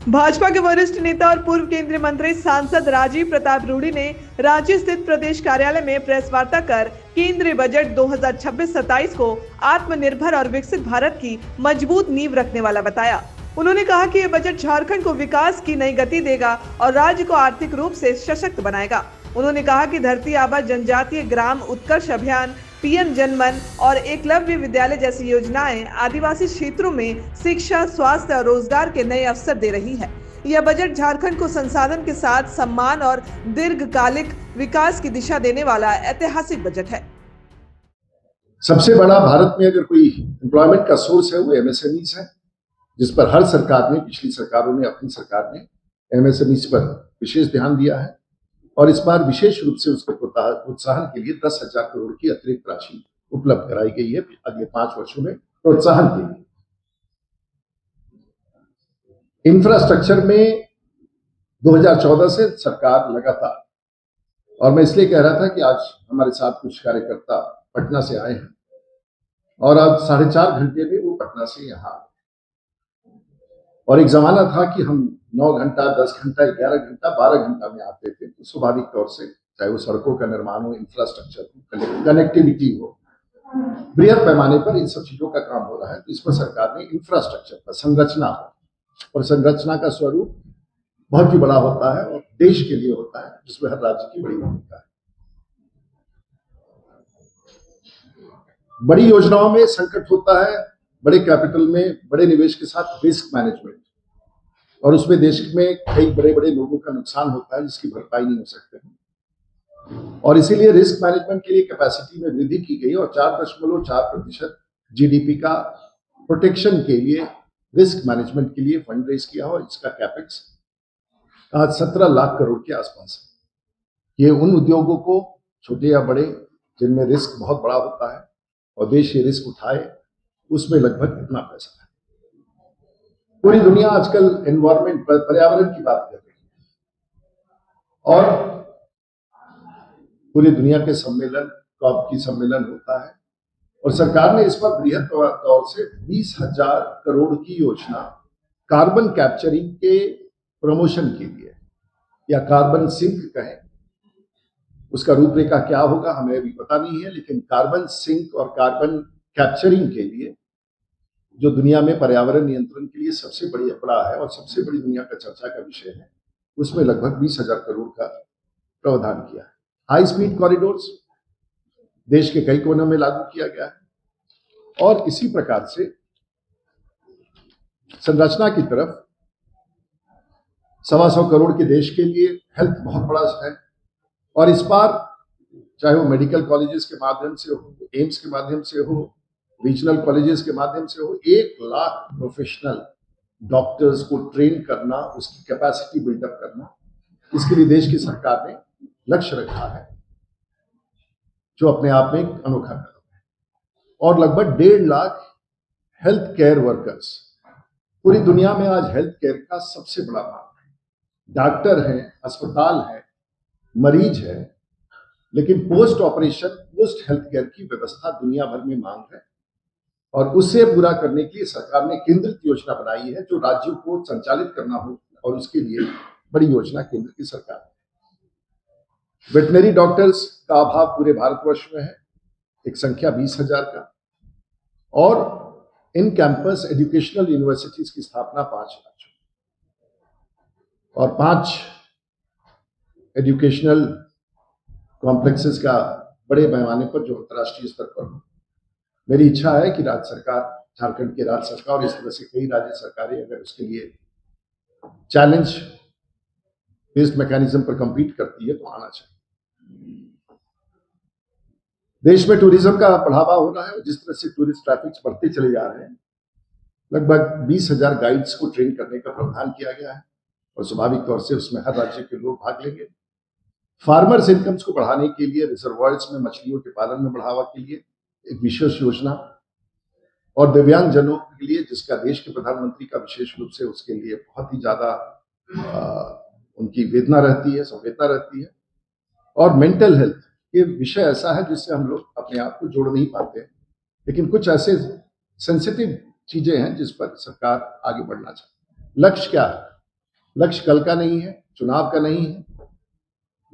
भाजपा के वरिष्ठ नेता और पूर्व केंद्रीय मंत्री सांसद राजीव प्रताप रूडी ने रांची स्थित प्रदेश कार्यालय में प्रेस वार्ता कर केंद्रीय बजट 2026-27 को आत्मनिर्भर और विकसित भारत की मजबूत नींव रखने वाला बताया। उन्होंने कहा कि यह बजट झारखंड को विकास की नई गति देगा और राज्य को आर्थिक रूप से सशक्त बनाएगा। उन्होंने कहा कि धरती आबा जनजातीय ग्राम उत्कर्ष अभियान, पीएम जनमन और एकलव्य विद्यालय जैसी योजनाएं आदिवासी क्षेत्रों में शिक्षा, स्वास्थ्य और रोजगार के नए अवसर दे रही है। यह बजट झारखंड को संसाधन के साथ सम्मान और दीर्घकालिक विकास की दिशा देने वाला ऐतिहासिक बजट है। सबसे बड़ा भारत में अगर कोई एम्प्लॉयमेंट का सोर्स है वो एमएसएमईज है, जिस पर हर सरकार ने, पिछली सरकारों ने, अपनी सरकार ने एमएसएमईज पर विशेष ध्यान दिया है और इस बार विशेष रूप से उसके प्रोत्साहन के लिए 10,000 करोड़ की अतिरिक्त राशि उपलब्ध कराई गई है अगले 5 वर्षों में प्रोत्साहन के लिए। इंफ्रास्ट्रक्चर में 2014 से सरकार लगातार, और मैं इसलिए कह रहा था कि आज हमारे साथ कुछ कार्यकर्ता पटना से आए हैं और अब 4.5 घंटे में वो पटना से यहाँ आए। और एक जमाना था कि हम 9 घंटा, 10 घंटा, 11 घंटा, 12 घंटा में आते थे। तो स्वाभाविक तौर से चाहे वो सड़कों का निर्माण हो, इंफ्रास्ट्रक्चर हो, कनेक्टिविटी हो, बृहद पैमाने पर इन सब चीजों का काम हो रहा है। तो इस पर सरकार ने इंफ्रास्ट्रक्चर पर संरचना, और संरचना का स्वरूप बहुत ही बड़ा होता है और देश के लिए होता है, जिसमें हर राज्य की बड़ी भूमिका है। बड़ी योजनाओं में संकट होता है, बड़े कैपिटल में, बड़े निवेश के साथ रिस्क मैनेजमेंट, और उसमें देश में कई बड़े बड़े लोगों का नुकसान होता है जिसकी भरपाई नहीं हो सकते। और इसीलिए रिस्क मैनेजमेंट के लिए कैपेसिटी में वृद्धि की गई और 4.4% जीडीपी का प्रोटेक्शन के लिए, रिस्क मैनेजमेंट के लिए फंड रेज किया और इसका कैपेक्स आज 17 लाख करोड़ के आसपास है। ये उन उद्योगों को, छोटे या बड़े, जिनमें रिस्क बहुत बड़ा होता है और देश ये रिस्क उठाए, उसमें लगभग कितना पैसा है। पूरी दुनिया आजकल एनवायरमेंट, पर्यावरण की बात कर रही है और पूरी दुनिया के सम्मेलन, कॉप की सम्मेलन होता है और सरकार ने इस पर बृहद तौर से 20,000 करोड़ की योजना कार्बन कैप्चरिंग के प्रमोशन के लिए, या कार्बन सिंक कहें, उसका रूपरेखा क्या होगा हमें अभी पता नहीं है, लेकिन कार्बन सिंक और कार्बन कैप्चरिंग के लिए, जो दुनिया में पर्यावरण नियंत्रण के लिए सबसे बड़ा है और सबसे बड़ी दुनिया का चर्चा का विषय है, उसमें लगभग 20,000 करोड़ का प्रावधान किया है। हाई स्पीड कॉरिडोर्स देश के कई कोनों में लागू किया गया है और इसी प्रकार से संरचना की तरफ 125 करोड़ के देश के लिए हेल्थ बहुत बड़ा है और इस बार चाहे वो मेडिकल कॉलेजेस के माध्यम से हो, एम्स के माध्यम से हो, रीजनल कॉलेजेस के माध्यम से हो, 1 लाख प्रोफेशनल डॉक्टर्स को ट्रेन करना, उसकी कैपेसिटी बिल्डअप करना, इसके लिए देश की सरकार ने लक्ष्य रखा है, जो अपने आप में एक अनोखा कदम है। और लगभग 1.5 लाख हेल्थ केयर वर्कर्स, पूरी दुनिया में आज हेल्थ केयर का सबसे बड़ा मांग है। डॉक्टर हैं, अस्पताल है, मरीज है, लेकिन post operation, post health care की व्यवस्था दुनिया भर में मांग है और उससे पूरा करने के लिए सरकार ने केंद्रित योजना बनाई है जो राज्यों को संचालित करना हो, और उसके लिए बड़ी योजना केंद्र की सरकार है। वेटनरी डॉक्टर्स का अभाव पूरे भारतवर्ष में है, एक संख्या 20,000 का, और इन कैंपस एजुकेशनल यूनिवर्सिटीज की स्थापना 5 राज्यों और 5 एजुकेशनल कॉम्प्लेक्सेस का बड़े पैमाने पर जो अंतर्राष्ट्रीय स्तर पर हो। मेरी इच्छा है कि राज्य सरकार, झारखंड की राज्य सरकार और इस तरह से कई राज्य सरकारें अगर उसके लिए चैलेंज बेस्ड मैकेनिज्म पर compete करती है तो आना चाहिए। देश में टूरिज्म का बढ़ावा हो रहा है, जिस तरह से टूरिस्ट ट्रैफिक बढ़ते चले जा रहे हैं, लगभग 20,000 गाइड्स को ट्रेन करने का प्रावधान किया गया है और स्वाभाविक तौर से उसमें हर राज्य के लोग भाग लेंगे। फार्मर्स इनकम्स को बढ़ाने के लिए रिजर्वायर्स में मछलियों के पालन में बढ़ावा के लिए एक विशेष योजना, और दिव्यांग जनों के लिए, जिसका देश के प्रधानमंत्री का विशेष रूप से उसके लिए बहुत ही ज्यादा उनकी वेदना रहती है, संवेदना रहती है, और मेंटल हेल्थ, ये विषय ऐसा है जिससे हम लोग अपने आप को जोड़ नहीं पाते, लेकिन कुछ ऐसे सेंसिटिव चीजें हैं जिस पर सरकार आगे बढ़ना चाहती है। लक्ष्य क्या है? लक्ष्य कल का नहीं है, चुनाव का नहीं है,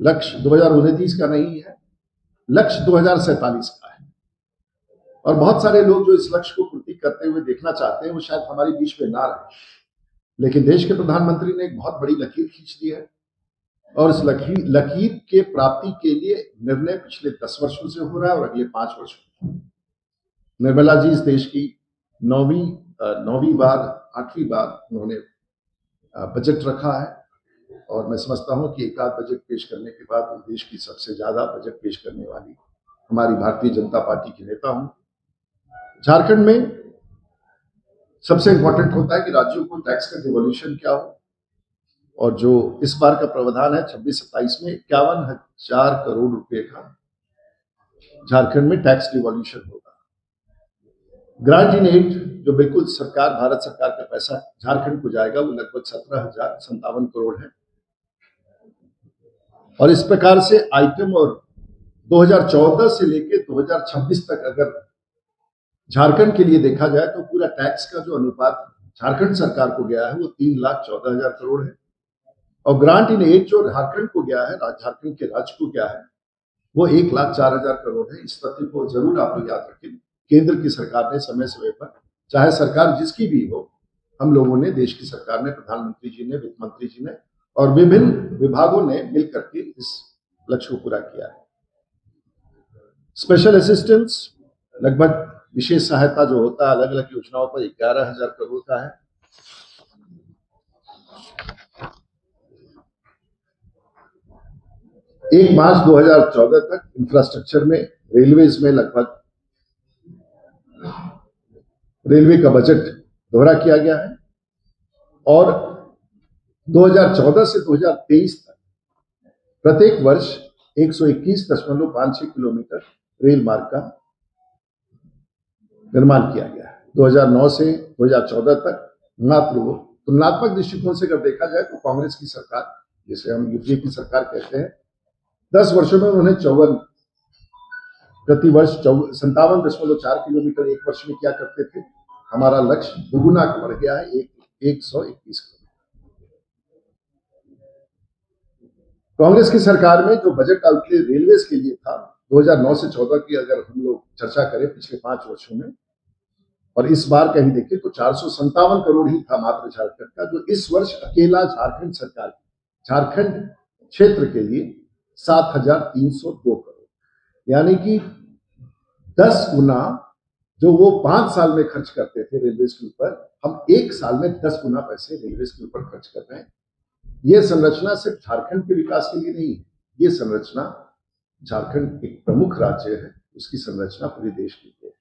लक्ष्य 2029 का नहीं है, लक्ष्य 2047 का है। और बहुत सारे लोग जो इस लक्ष्य को पूर्ति करते हुए देखना चाहते हैं वो शायद हमारे बीच में ना रहे, लेकिन देश के प्रधानमंत्री ने एक बहुत बड़ी लकीर खींच दी है और इस लकीर के प्राप्ति के लिए निर्णय पिछले 10 वर्षों से हो रहा है और अगले 5 वर्षों में। निर्मला जी इस देश की 9वीं बार 8वीं बार उन्होंने बजट रखा है और मैं समझता हूं कि एक आध बजट पेश करने के बाद देश की सबसे ज्यादा बजट पेश करने वाली हमारी भारतीय जनता पार्टी के नेता हूं। झारखंड में सबसे इंपॉर्टेंट होता है कि राज्यों को टैक्स का डिवोल्यूशन क्या हो, और जो इस बार का प्रावधान है 26-27 में 51,000 करोड़ रुपए का झारखंड में टैक्स डिवोल्यूशन होगा। ग्रांट इन एड जो बिल्कुल भारत सरकार का पैसा झारखंड को जाएगा वो लगभग 17,057 करोड़ है। और इस प्रकार से आइटम और 2014 से लेकर 2026 तक अगर झारखंड के लिए देखा जाए तो पूरा टैक्स का जो अनुपात झारखंड सरकार को गया है वो 3,14,000 करोड़ है। और ग्रांट इन एड जो झारखंड को गया है, झारखंड के राज्य को गया है, वो 1,04,000 करोड़ है। इस तथ्य को जरूर आप लोग याद रखें। केंद्र की सरकार ने समय समय पर, चाहे सरकार जिसकी भी हो, हम लोगों ने, देश की सरकार ने, प्रधानमंत्री जी ने, वित्त मंत्री जी ने और विभिन्न विभागों ने मिलकर के इस लक्ष्य को पूरा किया है। स्पेशल असिस्टेंस लगभग विशेष सहायता जो होता है अलग अलग योजनाओं पर 11,000 करोड़ का है। एक मार्च 2014 तक इंफ्रास्ट्रक्चर में, रेलवेज में लगभग रेलवे का बजट दोहरा किया गया है और 2014 से 2023 तक प्रत्येक वर्ष 121.56 किलोमीटर रेल मार्ग का निर्माण किया गया है। 2009 से 2014 तक मात्र वो तुलनात्मक दृष्टिकोण से अगर देखा जाए तो कांग्रेस की सरकार, जिसे हम यूपीए की सरकार कहते हैं, 10 वर्षों में उन्होंने प्रति वर्ष 57.4 किलोमीटर एक वर्ष में क्या करते थे। हमारा लक्ष्य दुगुना बढ़ गया है, 121 किलोमीटर। कांग्रेस की सरकार में जो बजट आउटले रेलवेज के लिए था 2009 से 14 की अगर हम लोग चर्चा करें पिछले 5 वर्षों में, और इस बार कहीं देखें तो 457 करोड़ ही था मात्र झारखंड का, जो इस वर्ष अकेला झारखंड सरकार, झारखंड क्षेत्र के लिए 7,302 करोड़, यानी कि 10 गुना जो वो 5 साल में खर्च करते थे रेलवे के ऊपर, हम 1 साल में 10 गुना पैसे रेलवे के ऊपर खर्च कर रहे हैं। ये संरचना सिर्फ झारखंड के विकास के लिए नहीं है, ये संरचना, झारखंड एक प्रमुख राज्य है, उसकी संरचना पूरे देश के लिए है।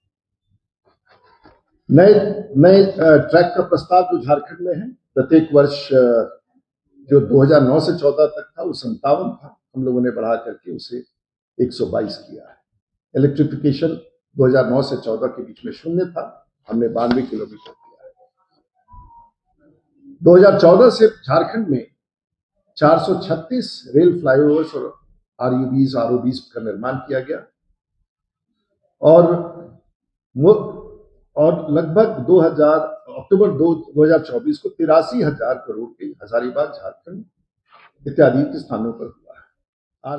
नए ट्रैक का प्रस्ताव जो झारखंड में है, प्रत्येक वर्ष जो 2009 से 14 तक था वो 57 था, हम लोगों ने बढ़ा करके उसे 122 किया है। इलेक्ट्रिफिकेशन 2009 से 14 के बीच में 0 था, हमने 92 किलोमीटर किया है। 2014 से झारखंड में 436 रेल फ्लाईओवर्स और आरओबीज का निर्माण किया गया और लगभग अक्टूबर 2024 को 83,000 करोड़ के हजारीबाग, झारखंड इत्यादि के स्थानों पर हुआ है।